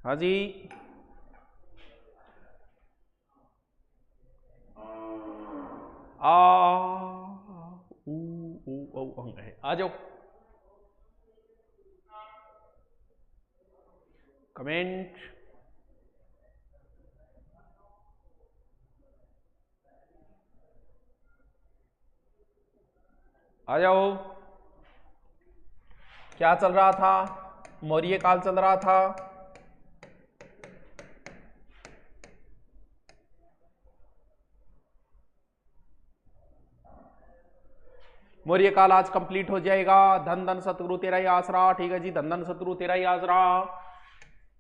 हाँ जी, आ ऊ ऊ औ अंग है, आ जाओ कमेंट। आ जाओ। क्या चल रहा था? मौर्य काल चल रहा था। मौर्य काल आज कंप्लीट हो जाएगा। धन धन सतगुरु तेरा ही आसरा। ठीक है जी, धन धन सतगुरु तेरा ही आसरा।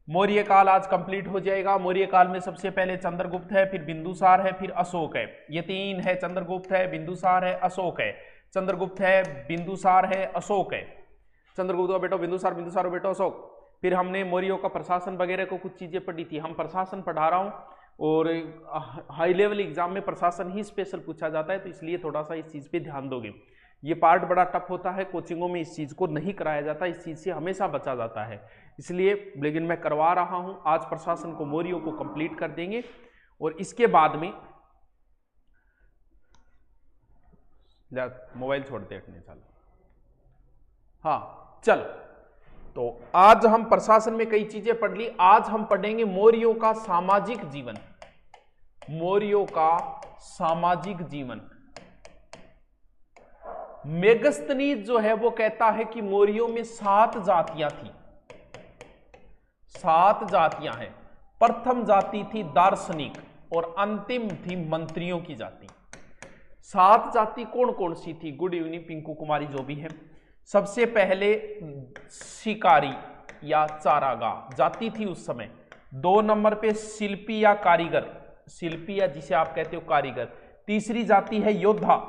मौर्य काल आज कंप्लीट हो जाएगा। मौर्य काल में सबसे पहले चंद्रगुप्त है, फिर बिंदुसार है, फिर अशोक है। ये तीन है, चंद्रगुप्त है, बिंदुसार है, अशोक है। चंद्रगुप्त है, बिंदुसार है, अशोक है। चंद्रगुप्त का बेटा बिंदुसार, बिंदुसार का बेटा अशोक। फिर हमने मौर्यों का प्रशासन वगैरह को कुछ चीजें पढ़ी थी। हम प्रशासन पढ़ा रहा हूं और हाई लेवल एग्जाम में प्रशासन ही स्पेशल पूछा जाता है, तो इसलिए थोड़ा सा इस चीज पे ध्यान दोगे। ये पार्ट बड़ा टफ होता है, कोचिंगों में इस चीज को नहीं कराया जाता, इस चीज से हमेशा बचा जाता है, इसलिए लेकिन मैं करवा रहा हूं। आज प्रशासन को, मौर्यों को कंप्लीट कर देंगे और इसके बाद में मोबाइल छोड़ते हटने चल। हाँ चल, तो आज हम प्रशासन में कई चीजें पढ़ ली। आज हम पढ़ेंगे मौर्यों का सामाजिक जीवन। मौर्यों का सामाजिक जीवन। मेगस्थनीज जो है वो कहता है कि मौर्यों में 7 जातियां थी। 7 जातियां हैं। प्रथम जाति थी दार्शनिक और अंतिम थी मंत्रियों की जाति। 7 जाति कौन कौन सी थी? गुड इवनिंग पिंकू कुमारी जो भी है। सबसे पहले शिकारी या चारागाह जाति थी उस समय। 2 नंबर पे शिल्पी या कारीगर, शिल्पी या जिसे आप कहते हो कारीगर। तीसरी जाति है योद्धा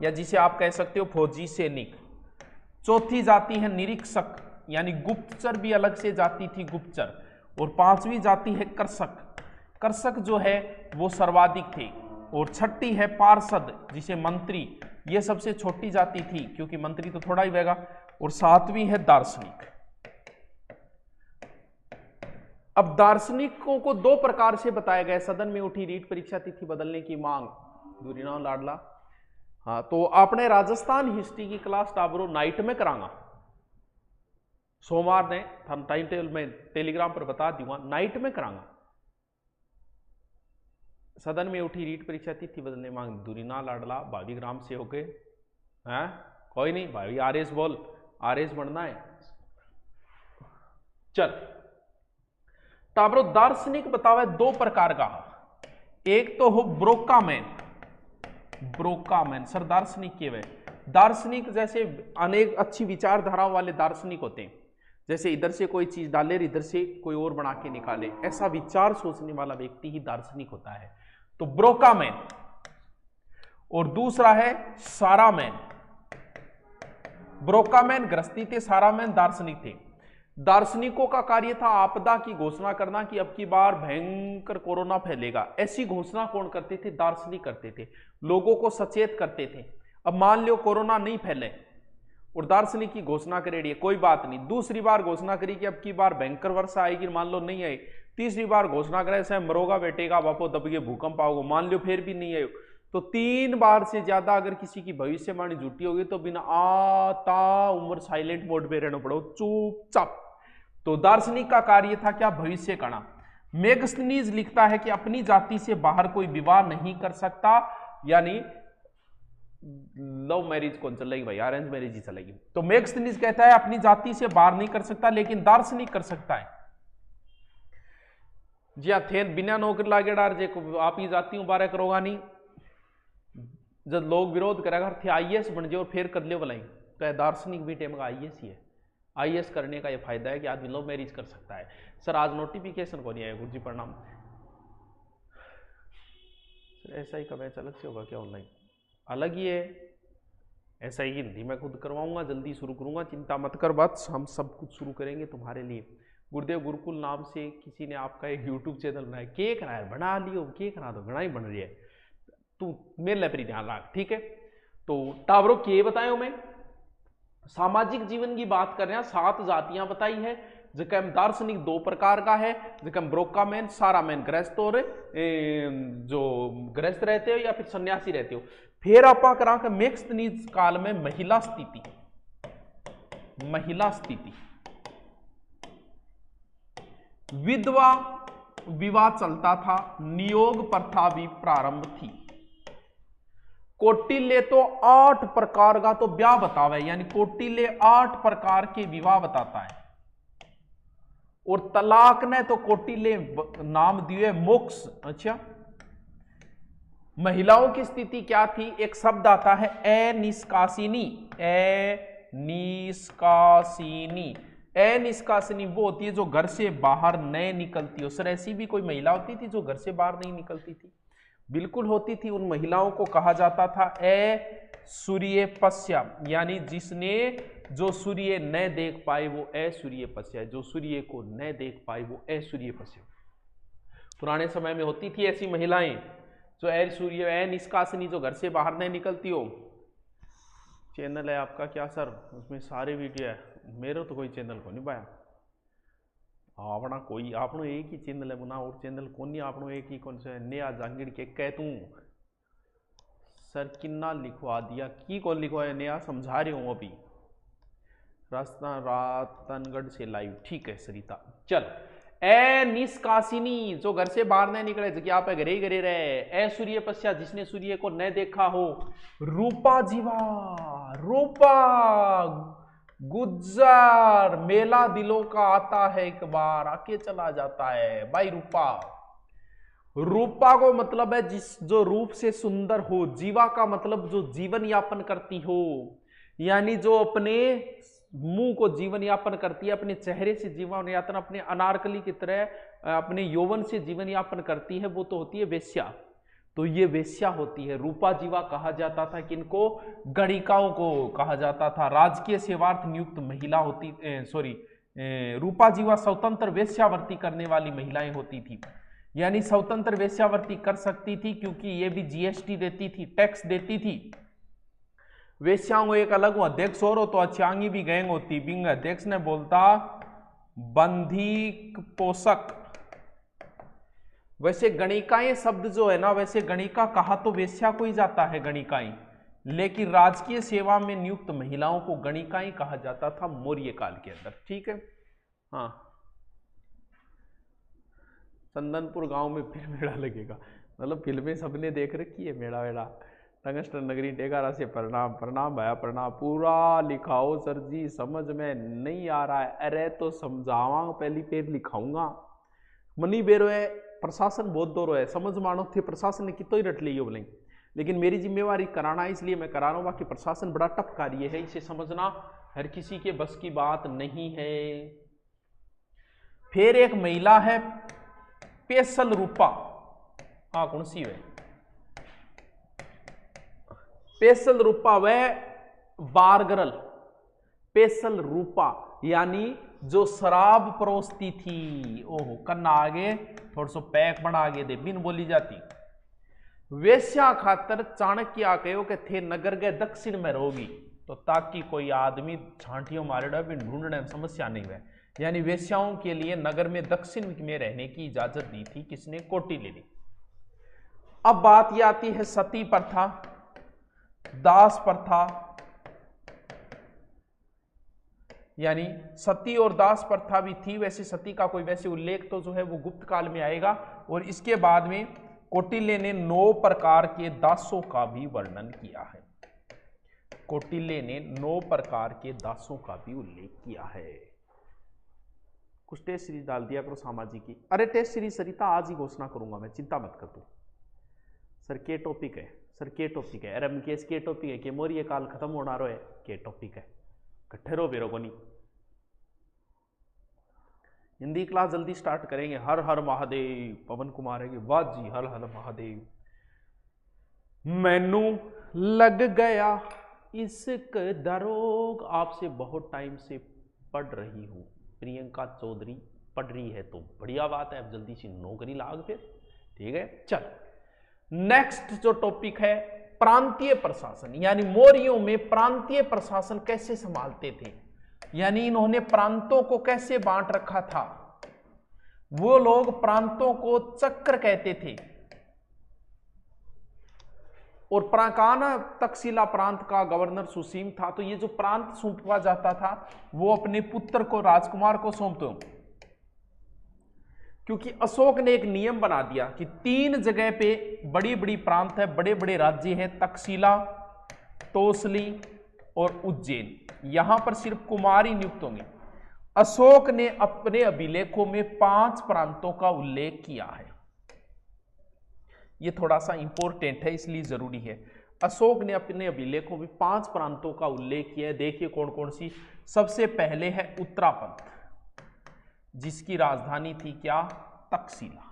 या जिसे आप कह सकते हो फौजी सैनिक। चौथी जाति है निरीक्षक यानी गुप्तचर, भी अलग से जाति थी गुप्तचर। और 5वीं जाति है कर्षक। कर्षक जो है वो सर्वाधिक थे। और छठी है पार्षद जिसे मंत्री, ये सबसे छोटी जाति थी क्योंकि मंत्री तो थोड़ा ही रहेगा। और 7वीं है दार्शनिक। अब दार्शनिकों को 2 प्रकार से बताया गया। सदन में उठी रीट परीक्षा तिथि बदलने की मांग, दूरी नाम लाडला। हाँ, तो आपने राजस्थान हिस्ट्री की क्लास टाबरो नाइट में करांगा। सोमवार ने हम टाइम टेबल में टेलीग्राम पर बता दूंगा, नाइट में करांगा। सदन में उठी रीट परीक्षा तिथि बदलने मांग, दूरी ना लाडला, भाभी ग्राम से होके हैं। कोई नहीं भाई, आरएस बोल, आरएस बनना है। चल टाबरो दार्शनिक बतावे 2 प्रकार का। एक तो हो ब्रोकामैन। ब्रोकामैन सर दार्शनिक के वे दार्शनिक जैसे अनेक अच्छी विचारधाराओं वाले दार्शनिक होते हैं, जैसे इधर से कोई चीज डाले इधर से कोई और बना के निकाले, ऐसा विचार सोचने वाला व्यक्ति ही दार्शनिक होता है, तो ब्रोकामैन। और दूसरा है सारामैन। ब्रोकामैन गृहस्थी थे, सारामैन दार्शनिक थे। दार्शनिकों का कार्य था आपदा की घोषणा करना कि अब की बार भयंकर कोरोना फैलेगा। ऐसी घोषणा कौन करते थे? दार्शनिक करते थे, लोगों को सचेत करते थे। अब मान लो कोरोना नहीं फैले और दार्शनिक की घोषणा करेगी, कोई बात नहीं। दूसरी बार घोषणा करी कि अब की बार भयंकर वर्षा आएगी, मान लो नहीं आई। तीसरी बार घोषणा करे से मरोगा बेटेगा बापो दबके भूकंप आओगे, मान लो फिर भी नहीं आयो, तो 3 बार से ज्यादा अगर किसी की भविष्यवाणी झूठी होगी तो बिना आता उम्र साइलेंट मोड पे रहना पड़ो, चुपचाप। तो दार्शनिक का कार्य था क्या? भविष्य कहना। मेगस्थनीज लिखता है कि अपनी जाति से बाहर कोई विवाह नहीं कर सकता, यानी लव मैरिज कौन चलेगी भाई, अरेंज मैरिज ही चलेगी। तो मेगस्थनीज कहता है अपनी जाति से बाहर नहीं कर सकता, लेकिन दार्शनिक कर सकता है। जी हाँ, थे बिना नौकरी लागे डार जे आप ही जाति बारह करोगा नहीं, जब लोग विरोध करेगा थे आईएएस बन जाओ और फिर कर लियो भलाई, तो दार्शनिक भी टेम का आईएएस ही है। आईएएस करने का ये फायदा है कि आदमी लव मैरिज कर सकता है। सर आज नोटिफिकेशन को नहीं आया, गुरुजी प्रणाम। सर ऐसा ही का बैच अलग से होगा क्या ऑनलाइन? अलग ही है, ऐसा ही हिंदी में खुद करवाऊंगा, जल्दी शुरू करूंगा, चिंता मत कर, बात हम सब कुछ शुरू करेंगे तुम्हारे लिए। गुरुदेव गुरुकुल नाम से किसी ने आपका एक यूट्यूब चैनल बनाया, के करा है बना लियो, के करा दो घना ही बन रही है, तू मेरे लिए ध्यान रख, ठीक है। तो टावरो के बताए मैं सामाजिक जीवन की बात कर रहे हैं, 7 जातियां बताई है। जकम दार्शनिक दो प्रकार का है, जकम ब्रोकामैन सारा मैन गृहस्थ और जो गृहस्थ रहते हो या फिर सन्यासी रहते हो। फिर आप करा के मिक्स्ड नीच काल में महिला स्थिति, महिला स्थिति विधवा विवाह चलता था, नियोग प्रथा भी प्रारंभ थी। कौटिल्य तो 8 प्रकार का तो ब्याह बतावे, यानी कौटिल्य 8 प्रकार के विवाह बताता है। और तलाक ने तो कौटिल्य नाम दिए मोक्ष। अच्छा, महिलाओं की स्थिति क्या थी? एक शब्द आता है अनिष्कासिनी, अनिष्कासिनी। अनिष्कासिनी वो होती है जो घर से बाहर नहीं निकलती हो। सर ऐसी भी कोई महिला होती थी जो घर से बाहर नहीं निकलती थी? बिल्कुल होती थी। उन महिलाओं को कहा जाता था असूर्यपस्या, यानी जिसने जो सूर्य न देख पाए वो असूर्यपस्या, जो सूर्य को न देख पाए वो असूर्यपस्या। पुराने समय में होती थी ऐसी महिलाएं जो असूर्य अनिष्कासिनी, जो घर से बाहर नहीं निकलती हो। चैनल है आपका क्या सर? उसमें सारे वीडियो है। मेरे तो कोई चैनल को नहीं पाया अपना, कोई आपनो एक ही चैनल है बना, और चैनल कौन नहीं आपनो एक ही कौन से नया जांगीड़ के कह तू सर किन्ना लिखवा दिया की कौन लिखवाया नया, समझा रही हूं अभी। रास्ता रातनगढ़ से लाइव, ठीक है सरिता। चल, अनिष्कासिनी जो घर से बाहर नहीं निकले, जगह पे घरे ही घरे रहे। असूर्यपस्या जिसने सूर्य को न देखा हो। रूपा जीवा, रूपा गुज्जर, मेला दिलों का आता है एक बार आके चला जाता है। भाई रूपा, रूपा को मतलब है जिस जो रूप से सुंदर हो। जीवा का मतलब जो जीवन यापन करती हो, यानी जो अपने मुंह को जीवन यापन करती है, अपने चेहरे से जीवन यापन, अपने अनारकली की तरह अपने यौवन से जीवन यापन करती है, वो तो होती है वेश्या। तो ये वेश्या होती है। रूपा जीवा कहा जाता था किनको? गणिकाओं को कहा जाता था। राजकीय सेवार्थ नियुक्त महिला होती, रूपा जीवा स्वतंत्र वेश्यावृत्ति करने वाली महिलाएं होती थी, यानी स्वतंत्र वेश्यावृत्ति कर सकती थी क्योंकि ये भी जीएसटी देती थी, टैक्स देती थी। वेश्याओं को एक अलग अध्यक्ष और हो तो अच्छांगी भी गैंग होती। बिंग अध्यक्ष ने बोलता बंधी पोषक। वैसे गणिकाएं शब्द जो है ना, वैसे गणिका कहा तो वेश्या को ही जाता है गणिकाएं, लेकिन राजकीय सेवा में नियुक्त महिलाओं को गणिकाएं कहा जाता था मौर्य काल के अंदर। ठीक है। हाँ, चंदनपुर गांव में फिर मेला लगेगा, मतलब फिल्में सबने देख रखी है। मेला वेला टंगस्टन नगरी टेकारा से प्रणाम। प्रणाम भैया प्रणाम। पूरा लिखाओ सर जी, समझ में नहीं आ रहा है। अरे तो समझावा पहली पेज लिखाऊंगा। मनी बेरो है, प्रशासन बहुत दौर है, समझ मानो थे प्रशासन ने कितो ही रट ली बोले, लेकिन मेरी जिम्मेवारी कराना है इसलिए मैं करा रहा हूँ। बाकी प्रशासन बड़ा टफ कार्य है, इसे समझना हर किसी के बस की बात नहीं है। फिर एक महिला है पेसल रूपा। हाँ, कौन सी है पेसल रूपा? वह बारगरल पेसल रूपा, यानी जो शराब परोसती थी। ओहो, कन्ना आगे थोड़ा सा पैक बना आगे दे, बिन बोली जाती। वेश्या खातर चाणक्य आके के थे नगर के दक्षिण में रहोगी, तो ताकि कोई आदमी झांटियों मारेड़ा भी ढूंढने में समस्या नहीं है। यानी वेश्याओं के लिए नगर में दक्षिण में रहने की इजाजत दी थी किसने? कौटिल्य ने। अब बात यह आती है सती प्रथा, दास प्रथा, यानी सती और दास प्रथा भी थी। वैसे सती का कोई वैसे उल्लेख तो जो है वो गुप्त काल में आएगा, और इसके बाद में कौटिल्य ने 9 प्रकार के दासों का भी वर्णन किया है। कौटिल्य ने 9 प्रकार के दासों का भी उल्लेख किया है। कुछ टेस्ट सीरीज डाल दिया करो सामाजिक की। अरे टेस्ट सीरीज सरिता आज ही घोषणा करूंगा मैं, चिंता मत कर तू। सर के टॉपिक है, सर के टॉपिक है, अरे मुकेश के टॉपिक है कि मौर्य काल खत्म होना रो है, के टॉपिक है, कट्ठे रो बेरो को नहीं। हिंदी क्लास जल्दी स्टार्ट करेंगे। हर हर महादेव। पवन कुमार है कि वाह जी, हर हर महादेव। मैनू लग गया इश्क दरोग। आपसे बहुत टाइम से पढ़ रही हूं। प्रियंका चौधरी पढ़ रही है तो बढ़िया बात है, अब जल्दी सी नौकरी लाग फिर। ठीक है, चल नेक्स्ट जो टॉपिक है प्रांतीय प्रशासन, यानी मौर्यों में प्रांतीय प्रशासन कैसे संभालते थे। यानी इन्होंने प्रांतों को कैसे बांट रखा था? वो लोग प्रांतों को चक्र कहते थे, और प्राकाना तक्षशिला प्रांत का गवर्नर सुसीम था। तो ये जो प्रांत सौंपा जाता था वो अपने पुत्र को, राजकुमार को सौंपते, क्योंकि अशोक ने एक नियम बना दिया कि 3 जगह पे बड़ी बड़ी प्रांत है, बड़े बड़े राज्य हैं, तक्षशिला, तोसली और उज्जैन। यहां पर सिर्फ कुमार ही नियुक्त होंगे। अशोक ने अपने अभिलेखों में 5 प्रांतों का उल्लेख किया है। यह थोड़ा सा इंपॉर्टेंट है, इसलिए जरूरी है। अशोक ने अपने अभिलेखों में 5 प्रांतों का उल्लेख किया है। देखिए कौन कौन सी। सबसे पहले है उत्तरापद, जिसकी राजधानी थी क्या? तक्षशिला।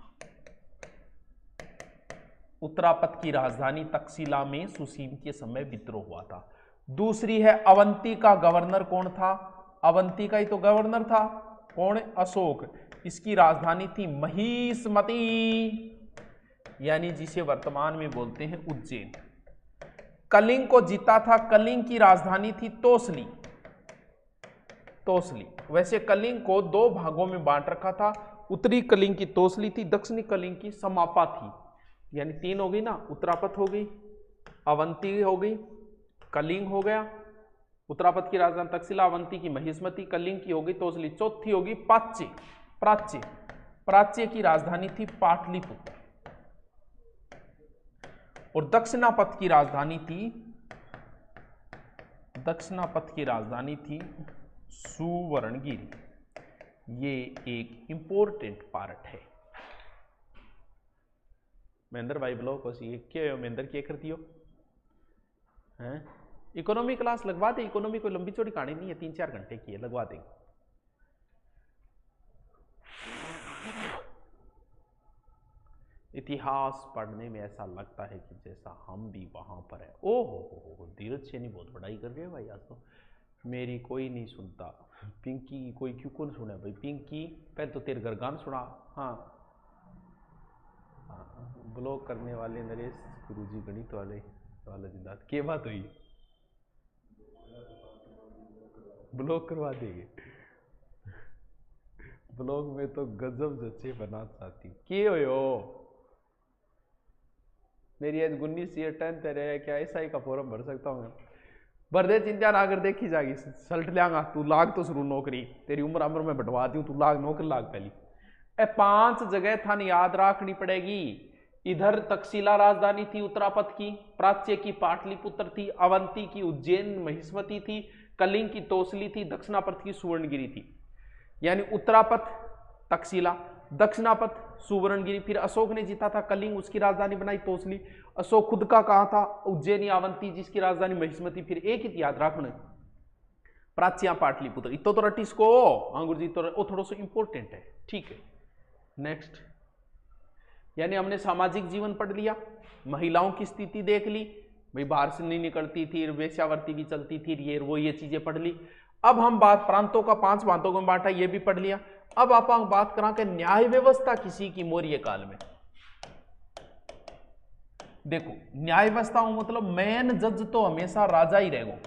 उत्तरापद की राजधानी तक्षशिला में सुसीम के समय विद्रोह हुआ था। दूसरी है अवंती का गवर्नर कौन था? अवंती का ही तो गवर्नर था कौन? अशोक। इसकी राजधानी थी महिष्मती, यानी जिसे वर्तमान में बोलते हैं उज्जैन। कलिंग को जीता था। कलिंग की राजधानी थी तोसली। तोसली। वैसे कलिंग को 2 भागों में बांट रखा था। उत्तरी कलिंग की तोसली थी, दक्षिणी कलिंग की समापा थी। यानी 3 हो गई ना, उत्तरापद हो गई, अवंती हो गई, कलिंग हो गया। उत्तरापद की राजधानी तक्षशिला, अवंती की महिष्मती, कलिंग की हो गई तोसली। चौथी होगी प्राच्य। प्राच्य। प्राच्य की राजधानी थी पाटलिपुत्र। और दक्षिणापथ की राजधानी थी सुवर्णगिरी। ये एक इंपॉर्टेंट पार्ट है। महेंद्र भाई ब्लॉक क्या महेंद्र क्या करती हो हैं? इकोनॉमी क्लास लगवा दे। इकोनॉमी कोई लंबी चौड़ी कहानी नहीं है, 3-4 घंटे की है, लगवा देंगे। इतिहास पढ़ने में ऐसा लगता है कि जैसा हम भी वहां पर है। ओहो, धीरज से नहीं बहुत पढ़ाई कर रहे हैं भाई आज तो। मेरी कोई नहीं सुनता। पिंकी की कोई क्यों कौन सुना भाई? पिंकी पहले तो तेरे घर गान सुना। हाँ, ब्लॉक करने वाले नरेश गुरुजी गणित वाले जिंदात के बात हुई? ब्लॉक करवा देंगे। ब्लॉग में तो गजब जच्चे बना चाहती के हो। मेरी एज 19 ईयर 10th है, क्या SI का फॉर्म भर सकता हूँ? भर दे, चिंता ना कर, देखी जाएगी। सल्ट लियांगा तू, लाग तो शुरू नौकरी। तेरी उम्र में बंटवाती हूँ, तू लाग नौकरी लाग पहली। 5 जगह थान याद रखनी पड़ेगी। इधर तक्षशिला राजधानी थी उत्तरापद की, प्राच्य की पाटलिपुत्र थी, अवंती की उज्जैन महिष्मती थी, कलिंग की तोसली थी, दक्षिणापथ की सुवर्णगिरी थी। यानी उत्तरापथ तक्षशिला, दक्षिणापथ सुवर्णगिरी। फिर अशोक ने जीता था कलिंग, उसकी राजधानी बनाई तोसली। अशोक खुद का कहा था उज्जैन अवंती, जिसकी राजधानी महिष्मती। फिर एक ही याद रखना, प्राच्य पाटलिपुत्र। इतो तो रटिस को अंगुर जी तो थोड़ा सा इंपॉर्टेंट है। ठीक है, नेक्स्ट। यानी हमने सामाजिक जीवन पढ़ लिया, महिलाओं की स्थिति देख ली, भाई बाहर से नहीं निकलती थी, वेश्यावृत्ति भी चलती थी, ये चीजें पढ़ ली। अब हम बात प्रांतों का 5 प्रांतों में बांटा, ये भी पढ़ लिया। अब आप बात करा कि न्याय व्यवस्था किसी की मौर्य काल में। देखो, न्याय व्यवस्था मतलब मेन जज तो हमेशा राजा ही रहेगा।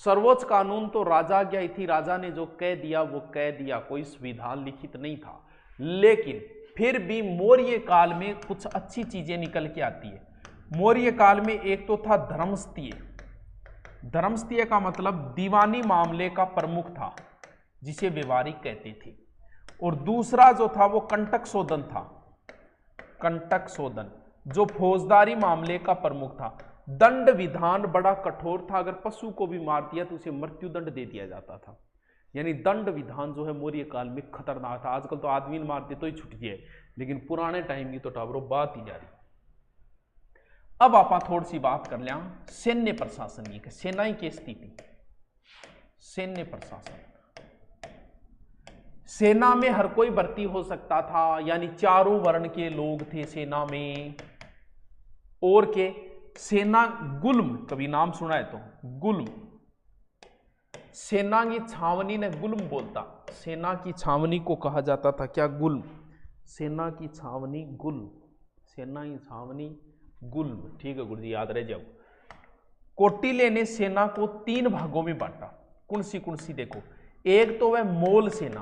सर्वोच्च कानून तो राजा की थी, राजा ने जो कह दिया वो कह दिया, कोई संविधान लिखित नहीं था। लेकिन फिर भी मौर्य काल में कुछ अच्छी चीजें निकल के आती है। मौर्य काल में एक तो था धर्मस्तीय। धर्मस्तीय का मतलब दीवानी मामले का प्रमुख था, जिसे व्यवहारिक कहते थे। और दूसरा जो था वो कंटक शोधन था। कंटक शोधन जो फौजदारी मामले का प्रमुख था। दंड विधान बड़ा कठोर था, अगर पशु को भी मार दिया तो उसे मृत्युदंड दे दिया जाता था। यानी दंड विधान जो है मौर्य काल में खतरनाक था। आजकल तो आदमी मारते तो ही छुट गया, लेकिन पुराने टाइम की तो टाबरो बात ही जारी। अब आप थोड़ी सी बात कर लिया सैन्य प्रशासन, ये सेनाई की स्थिति। सैन्य प्रशासन, सेना में हर कोई भर्ती हो सकता था, यानी चारों वर्ण के लोग थे सेना में। और के सेना गुल्म, कभी नाम सुना है तो गुल्म, सेना की छावनी ने गुल्म बोलता। सेना की छावनी को कहा जाता था क्या? गुल्म। सेना की छावनी गुल्म, सेना की छावनी गुल्म। ठीक है गुरु जी, याद रह जाओ। कौटिल्य ने सेना को 3 भागों में बांटा। कौन सी देखो, एक तो वह मोल सेना,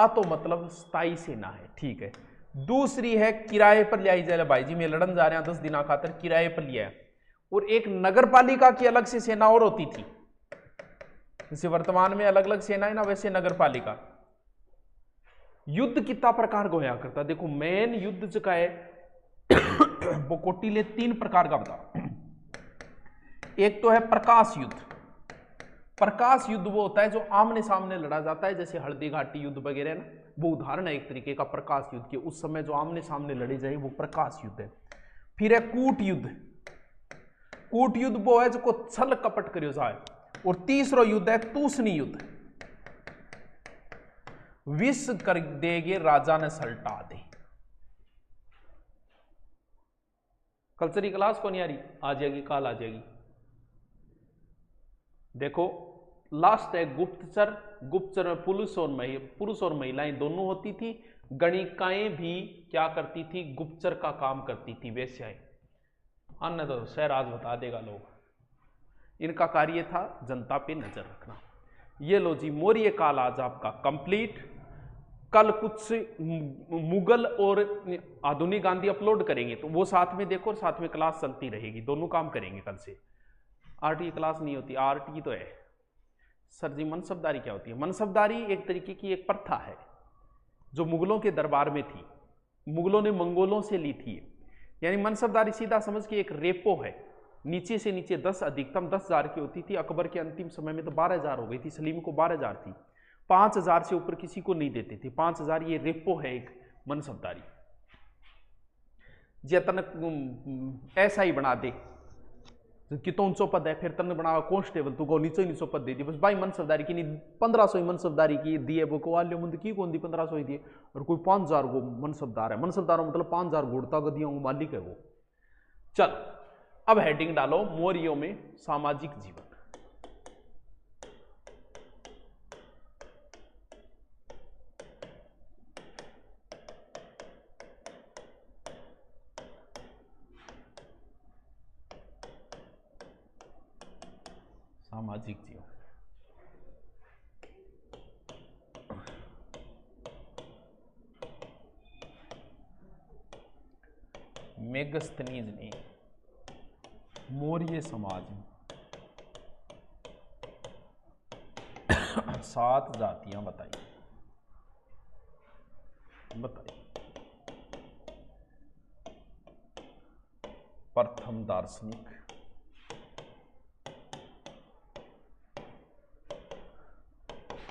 तो मतलब स्थायी सेना है, ठीक है। दूसरी है किराए पर लियाई जाए, भाई जी मैं लड़न जा रहे हैं 10 दिन खातर, किराए पर लिया है। और एक नगर पालिका की अलग से सेना और होती थी, जैसे वर्तमान में अलग अलग सेना है ना, वैसे नगर पालिका। युद्ध कितना प्रकार का होया करता, देखो मेन युद्ध जो का है वो कोटिले 3 प्रकार का बता। एक तो है प्रकाश युद्ध। प्रकाश युद्ध वो होता है जो आमने सामने लड़ा जाता है, जैसे हल्दी घाटी युद्ध वगैरह ना, वो उदाहरण है एक तरीके का प्रकाश युद्ध के। उस समय जो आमने सामने लड़ी जाए वो प्रकाश युद्ध है। फिर है कूट युद्ध। कूट युद्ध वो है जो छल कपट करियो जाए। और तीसरा युद्ध है तूसनी युद्ध, विष कर देगे राजा ने सल्टा दे। कल्चरी क्लास को नहीं आ रही, आ जाएगी, कल आ जाएगी। देखो लास्ट है गुप्तचर। गुप्तचर में पुरुष और महिलाएं दोनों होती थी। गणिकाएं भी क्या करती थी, गुप्तचर का काम करती थी, वेश्याएं। अन्य तो शहर आज बता देगा लोग। इनका कार्य था जनता पे नजर रखना। ये लो जी, मौर्य काल आज आपका कंप्लीट। कल कुछ मुगल और आधुनिक गांधी अपलोड करेंगे, तो वो साथ में देखो और साथ में क्लास चलती रहेगी, दोनों काम करेंगे कल से। आरटी की क्लास नहीं होती, आरटी तो है सर जी। मनसबदारी क्या होती है? मनसबदारी एक तरीके की एक प्रथा है जो मुगलों के दरबार में थी, मुगलों ने मंगोलों से ली थी। यानी मनसबदारी सीधा समझ के एक रेपो है, नीचे से नीचे 10, अधिकतम 10,000 की होती थी। अकबर के अंतिम समय में तो 12,000 हो गई थी, सलीम को 12,000 थी। 5,000 से ऊपर किसी को नहीं देते थे। 5,000 ये रेपो है एक मनसबदारी। जे तन ऐसा ही बना दे कि तो 100 पद है, फिर तन बना कांस्टेबल, तू को नीचे 900 पद दे दी बस भाई। मनसबदारी की नहीं 1500 ही मनसबदारी की दिए, वो को वाले मुंद की कौन दी 1500 ही दिए। और कोई 5,000 को मनसबदार है। मनसबदार मतलब 5,000 घोड़ता गदियों मालिक है वो। चल अब हेडिंग डालो, मौर्यों में सामाजिक जीवन। सामाजिक जीवन, मेगस्थनीज ने मौर्य समाज में 7 जातियां बताई। प्रथम दार्शनिक,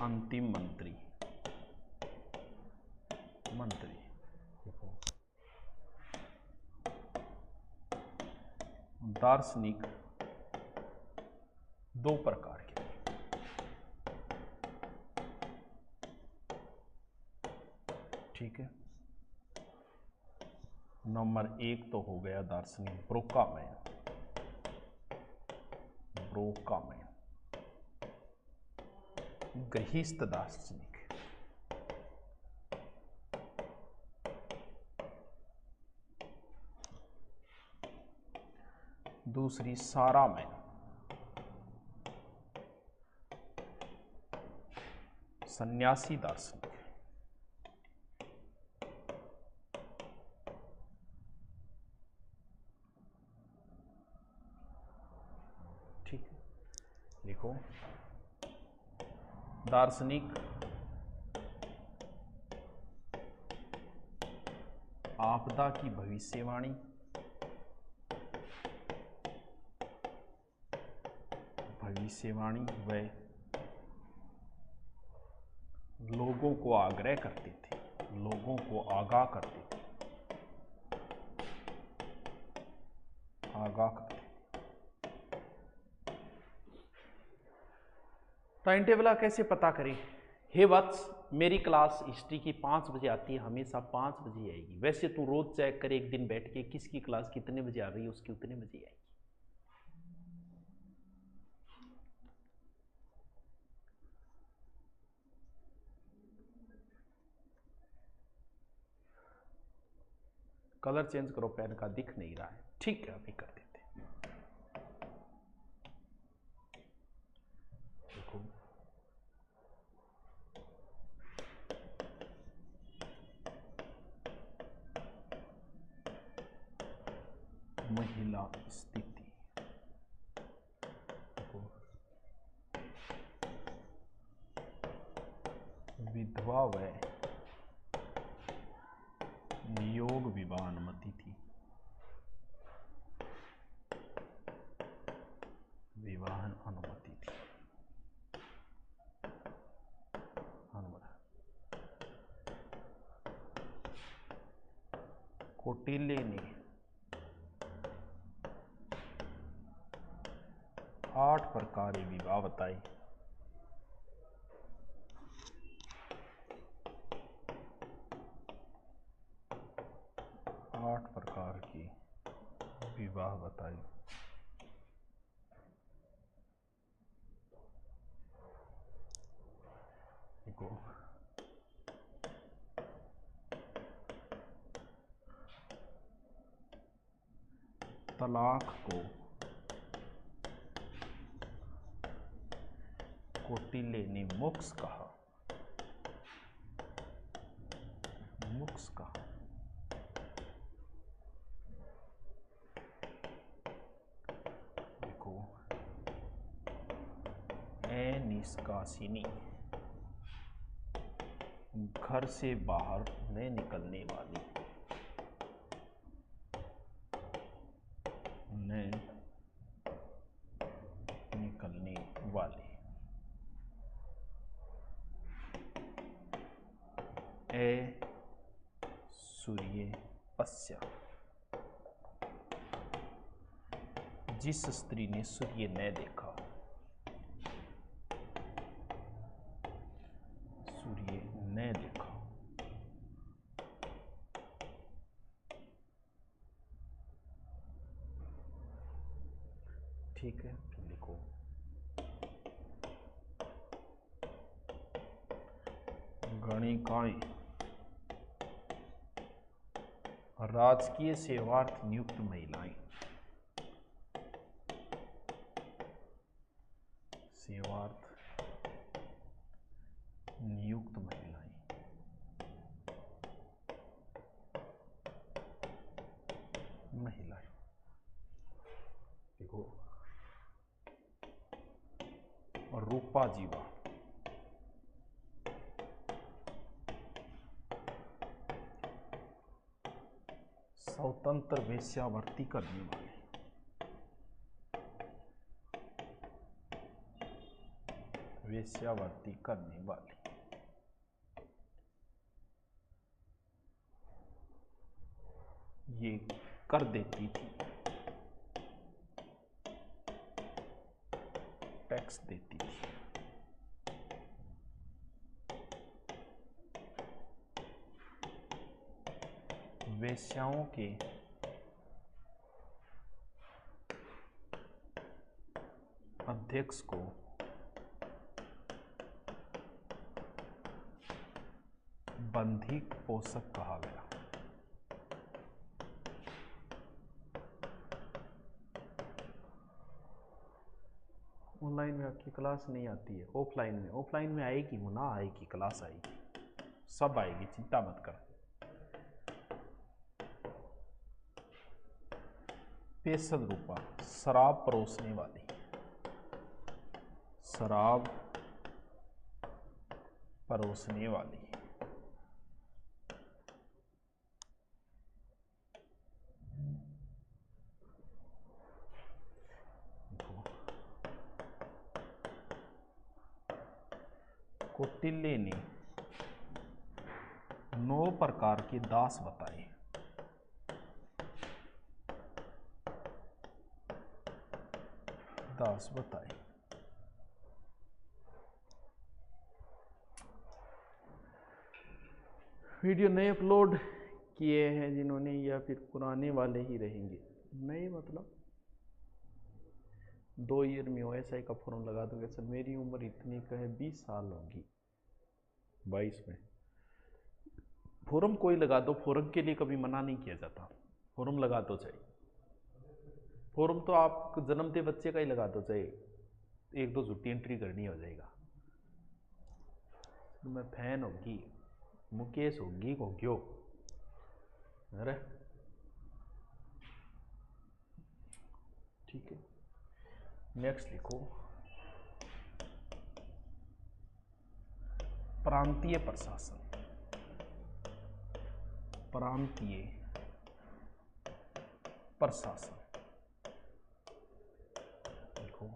अंतिम मंत्री। देखो दार्शनिक 2 प्रकार के, ठीक है। नंबर 1 तो हो गया दार्शनिक ब्रोकामैन। गृहस्थ दार्शनिक। दूसरी सारामैन, सन्यासी दार्शनिक। ठीक है, लिखो दार्शनिक आपदा की भविष्यवाणी, व लोगों को आग्रह करते थे, लोगों को आगाह करते थे। टाइम टेबल कैसे पता करें? हे वत्स, मेरी क्लास हिस्ट्री की 5 बजे आती है, हमेशा 5 बजे आएगी। वैसे तू रोज चेक कर एक दिन बैठ के किसकी क्लास कितने बजे आ रही है, उसकी उतने बजे आएगी। कलर चेंज करो, पेन का दिख नहीं रहा है। ठीक है, अभी कर देते। या स्थिति को विधवा व नियोग विवाह अनुमति थी। विवाह अनुमति थी। कौटिल्य ने 8 प्रकार के विवाह बताए। 8 प्रकार की विवाह बताई। देखो तलाक को कौटिल्य ने मोक्ष कहा। मोक्ष कहा। देखो अनिष्कासिनी घर से बाहर न निकलने वाली। न निकलने वाली। सूर्य पश्य जिस स्त्री ने सूर्य न देखा। सूर्य न देखा। ठीक है, फिर लिखो गणिकाएं राजकीय सेवार्थ नियुक्त महिलाएं। सेवार्थ नियुक्त महिलाएं। महिलाएं देखो और रूपा जीवा स्वतंत्र वेश्यावृत्ति करने वाले। वेश्यावृत्ति करने वाली। ये कर देती थी। टैक्स देती थी। वेश्याओं के अध्यक्ष को बंधी पोषक कहा गया। ऑनलाइन में आपकी क्लास नहीं आती है, ऑफलाइन में आएगी, वो ना आएगी, क्लास आएगी, सब आएगी, चिंता मत कर। पेशल रूपा शराब परोसने वाली। शराब परोसने वाली। कौटिल्य ने 9 प्रकार के दास बताए। दास बताए। वीडियो नए अपलोड किए हैं जिन्होंने, या फिर पुराने वाले ही रहेंगे। नए मतलब 2 ईयर में OSI का फॉर्म लगा दोगे सर। मेरी उम्र इतनी का है, 20 साल होगी, 22 में। फॉर्म कोई लगा दो, फॉर्म के लिए कभी मना नहीं किया जाता, फॉर्म लगा दो। चाहिए फॉर्म तो आप जन्मते बच्चे का ही लगा दो, चाहे 1-2 झूठी एंट्री करनी हो जाएगा। मैं फैन होगी, मुकेश होगी को क्यों। अरे ठीक है, नेक्स्ट लिखो प्रांतीय प्रशासन। प्रांतीय प्रशासन लिखो।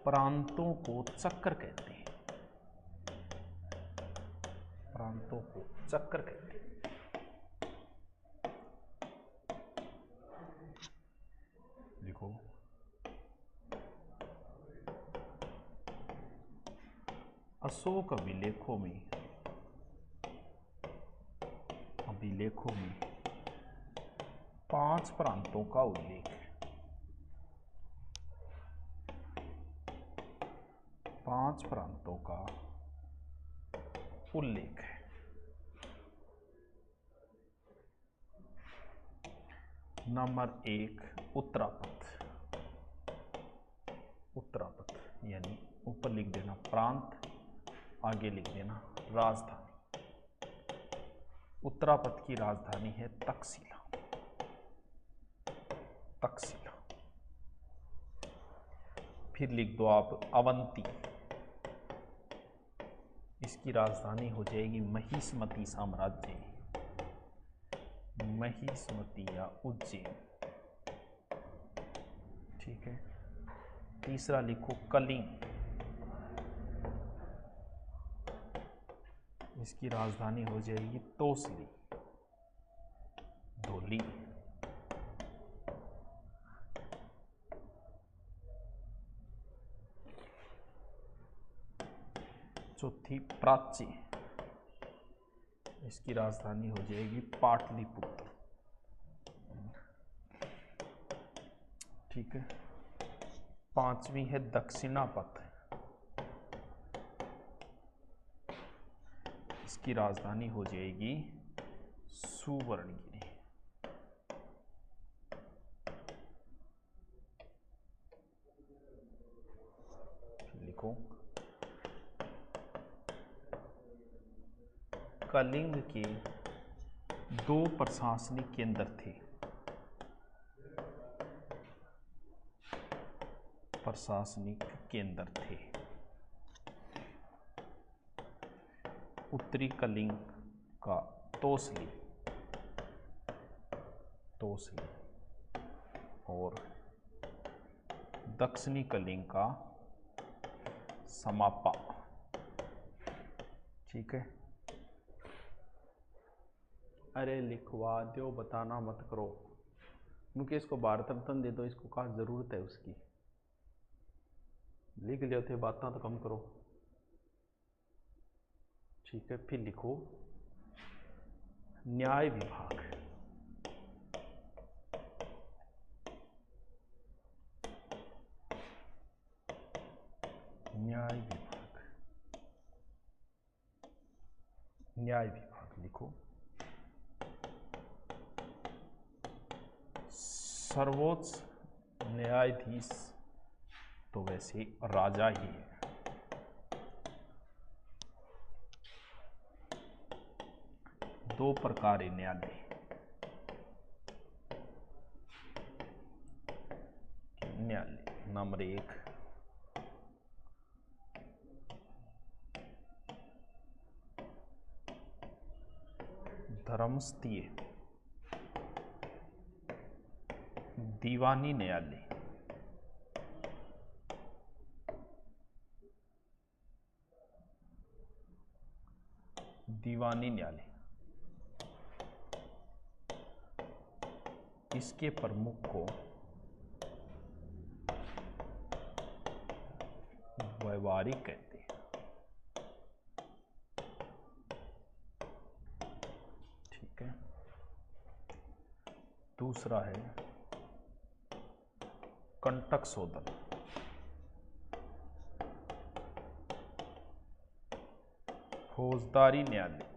प्रांतों को चक्र कहते हैं। प्रांतों को चक्र कहते हैं। लिखो अशोक अभिलेखों में 5 प्रांतों का उल्लेख है। 5 प्रांतों का उल्लेख है। नंबर 1 उत्तरापथ। उत्तरापथ यानी ऊपर लिख देना प्रांत, आगे लिख देना राजधानी। उत्तरापथ की राजधानी है तक्षशिला। तक्षशिला। फिर लिख दो आप अवंती। इसकी राजधानी हो जाएगी महिष्मती साम्राज्य। महिष्मती या उज्जैन। ठीक है। तीसरा लिखो कलिंग। इसकी राजधानी हो जाएगी तोसली, धोली। चौथी प्राची। इसकी राजधानी हो जाएगी पाटलिपुत्र। ठीक है। पांचवी है दक्षिणापथ। इसकी राजधानी हो जाएगी सुवर्णगिरी। लिखो कलिंग के 2 प्रशासनिक केंद्र थे। प्रशासनिक केंद्र थे। उत्तरी कलिंग का तोसली और दक्षिणी कलिंग का समापा। ठीक है। अरे लिखवा दो, बताना मत करो। मुकेश को भारत रत्न दे दो, इसको कहा जरूरत है उसकी। लिख लियो थे, बातें तो कम करो। ठीक है। फिर लिखो न्याय विभाग। न्याय विभाग। न्याय विभाग लिखो सर्वोच्च न्यायाधीश तो वैसे राजा ही है। दो प्रकार न्यायालय। न्यायालय नंबर 1 धर्मस्थीय दीवानी न्यायालय। दीवानी न्यायालय। इसके प्रमुख को व्यवहारिक कहते हैं। ठीक है। दूसरा है कंटक शोधन। फौजदारी न्यायालय।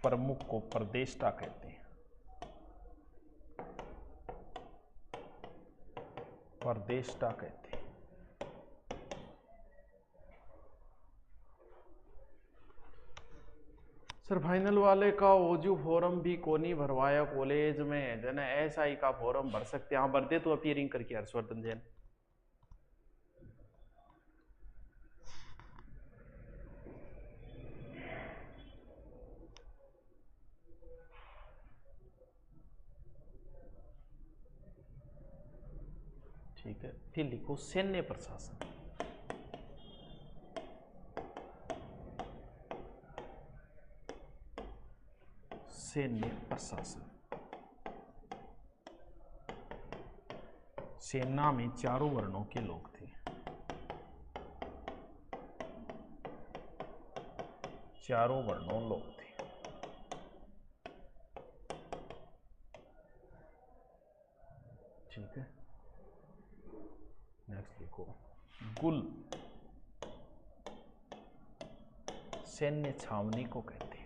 प्रमुख को प्रदेष्टा कहते हैं। प्रदेष्टा कहते हैं। सर फाइनल वाले का ओजू फॉर्म भी कोनी भरवाया कॉलेज में, जो ना एसआई का फॉर्म भर सकते हैं। हाँ भर दे तो अपीयरिंग करके हर्षवर्धन जैन। ठीक है, फिर लिखो सैन्य प्रशासन। सैन्य प्रशासन। सेना में चारों वर्णों के लोग थे। चारों वर्णों लोग थे। ठीक है, नेक्स्ट लिखो गुल। सैन्य छावनी को कहते हैं।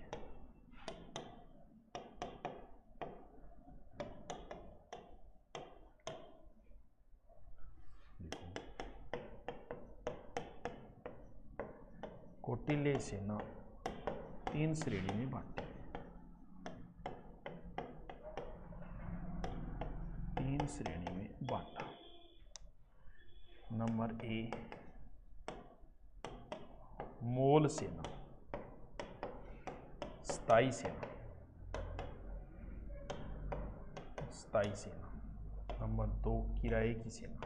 कौटिल्य सेना 3 श्रेणी में बांटी। 3 श्रेणी में बांटा। नंबर ए मोल सेना, स्थायी सेना। स्थायी सेना। नंबर 2 किराए की सेना।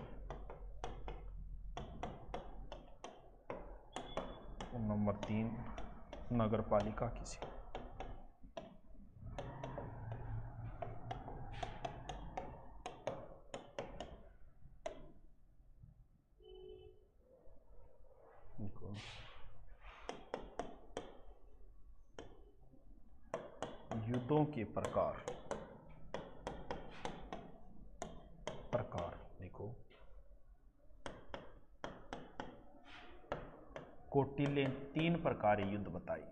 और नंबर 3 नगर पालिका की सेना। युद्धों के प्रकार। देखो कौटिल्य 3 प्रकार युद्ध बताई।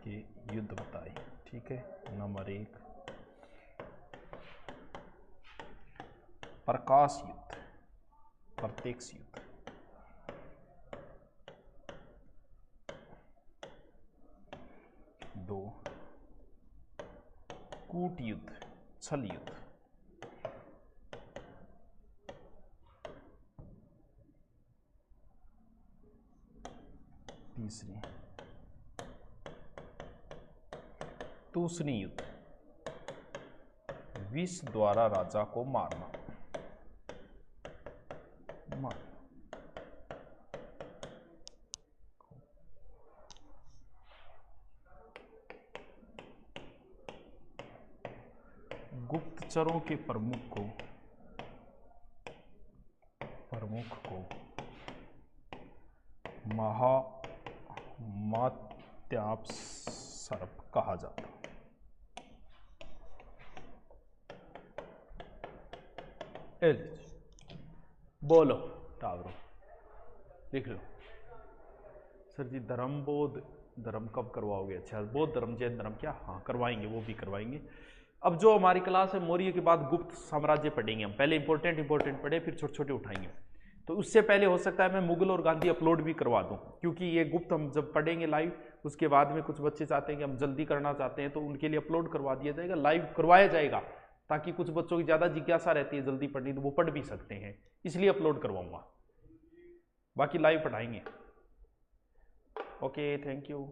के युद्ध बताए। ठीक है, नंबर 1 प्रकाश युद्ध, प्रत्यक्ष युद्ध। 2 कूट युद्ध, छल युद्ध। 3 तूसनी युद्ध, विष द्वारा राजा को मारना। गुप्तचरों के प्रमुख को महामात्यापसर्प कहा जाता। बोलो टावरो लिख लो। सर जी धर्म बोध धर्म कब करवाओगे? अच्छा बौद्ध धर्म जैन धर्म क्या? हाँ करवाएंगे, वो भी करवाएंगे। अब जो हमारी क्लास है मौर्य के बाद गुप्त साम्राज्य पढ़ेंगे हम। पहले इंपॉर्टेंट पढ़े, फिर छोटे छोटे उठाएंगे। तो उससे पहले हो सकता है मैं मुगल और गांधी अपलोड भी करवा दूं, क्योंकि ये गुप्त हम जब पढ़ेंगे लाइव, उसके बाद में कुछ बच्चे चाहते हैं कि हम जल्दी करना चाहते हैं, तो उनके लिए अपलोड करवा दिया जाएगा, लाइव करवाया जाएगा, ताकि कुछ बच्चों की ज़्यादा जिज्ञासा रहती है जल्दी पढ़नी, तो वो पढ़ भी सकते हैं, इसलिए अपलोड करवाऊंगा। बाकी लाइव पढ़ाएंगे। Okay, thank you.